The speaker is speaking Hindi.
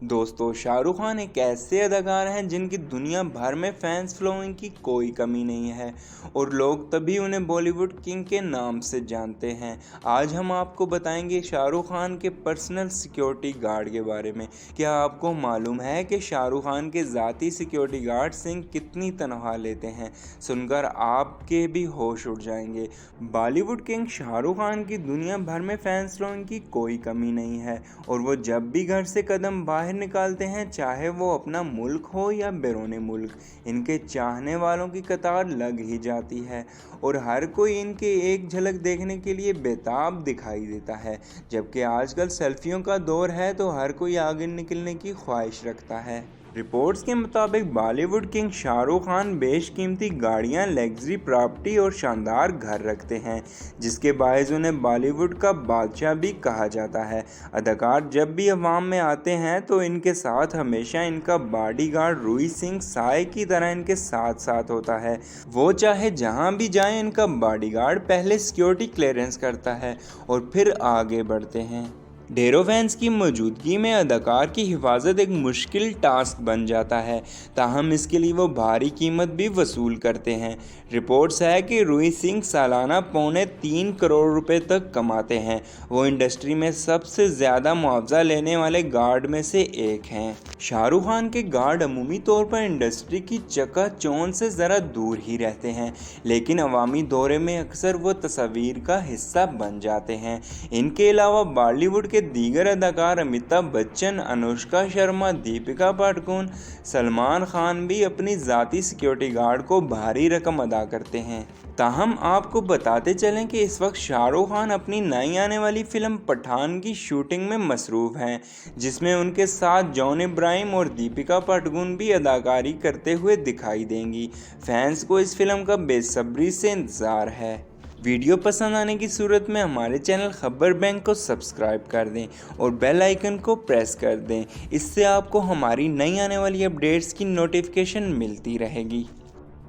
दोस्तों, शाहरुख खान एक ऐसे अदाकार हैं जिनकी दुनिया भर में फैंस फॉलोइंग की कोई कमी नहीं है और लोग तभी उन्हें बॉलीवुड किंग के नाम से जानते हैं। आज हम आपको बताएंगे शाहरुख खान के पर्सनल सिक्योरिटी गार्ड के बारे में। क्या आपको मालूम है कि शाहरुख खान के ज़ाती सिक्योरिटी गार्ड सिंह कितनी तनख्वाह लेते हैं? सुनकर आपके भी होश उड़ जाएंगे। बॉलीवुड किंग शाहरुख खान की दुनिया भर में फैंस फॉलोइंग की कोई कमी नहीं है और वो जब भी घर से कदम बाहर निकालते हैं, चाहे वो अपना मुल्क हो या बैरूनी मुल्क, इनके चाहने वालों की कतार लग ही जाती है और हर कोई इनके एक झलक देखने के लिए बेताब दिखाई देता है। जबकि आजकल सेल्फियों का दौर है तो हर कोई आगे निकलने की ख्वाहिश रखता है। रिपोर्ट्स के मुताबिक बॉलीवुड किंग शाहरुख खान बेशकीमती गाड़ियां, लग्जरी प्रॉपर्टी और शानदार घर रखते हैं, जिसके बायस उन्हें बॉलीवुड का बादशाह भी कहा जाता है। अदाकार जब भी अवाम में आते हैं तो इनके साथ हमेशा इनका बॉडीगार्ड रूही सिंह साए की तरह इनके साथ साथ होता है। वो चाहे जहां भी जाएं, इनका बॉडीगार्ड पहले सिक्योरिटी क्लियरेंस करता है और फिर आगे बढ़ते हैं। ढेरों फैंस की मौजूदगी में अदाकार की हिफाजत एक मुश्किल टास्क बन जाता है, ताहम इसके लिए वो भारी कीमत भी वसूल करते हैं। रिपोर्ट्स है कि रूही सिंह सालाना ₹3.25 करोड़ तक कमाते हैं। वो इंडस्ट्री में सबसे ज़्यादा मुआवजा लेने वाले गार्ड में से एक हैं। शाहरुख खान के गार्ड अमूमी तौर पर इंडस्ट्री की चकाचौंध से ज़रा दूर ही रहते हैं, लेकिन अवामी दौरे में अक्सर वो तस्वीर का हिस्सा बन जाते हैं। इनके अलावा बॉलीवुड के दीगर अदाकार अमिताभ बच्चन, अनुष्का शर्मा, दीपिका पादुकोण, सलमान खान भी अपनी ज़ाती सिक्योरिटी गार्ड को भारी रकम अदा करते हैं। ताहम आपको बताते चलें कि इस वक्त शाहरुख खान अपनी नई आने वाली फिल्म पठान की शूटिंग में मसरूफ़ हैं, जिसमें उनके साथ जॉन इब्राहिम और दीपिका पादुकोण भी अदाकारी करते हुए दिखाई देंगी। फैंस को इस फिल्म का बेसब्री से इंतज़ार है। वीडियो पसंद आने की सूरत में हमारे चैनल खबर बैंक को सब्सक्राइब कर दें और बेल आइकन को प्रेस कर दें। इससे आपको हमारी नई आने वाली अपडेट्स की नोटिफिकेशन मिलती रहेगी।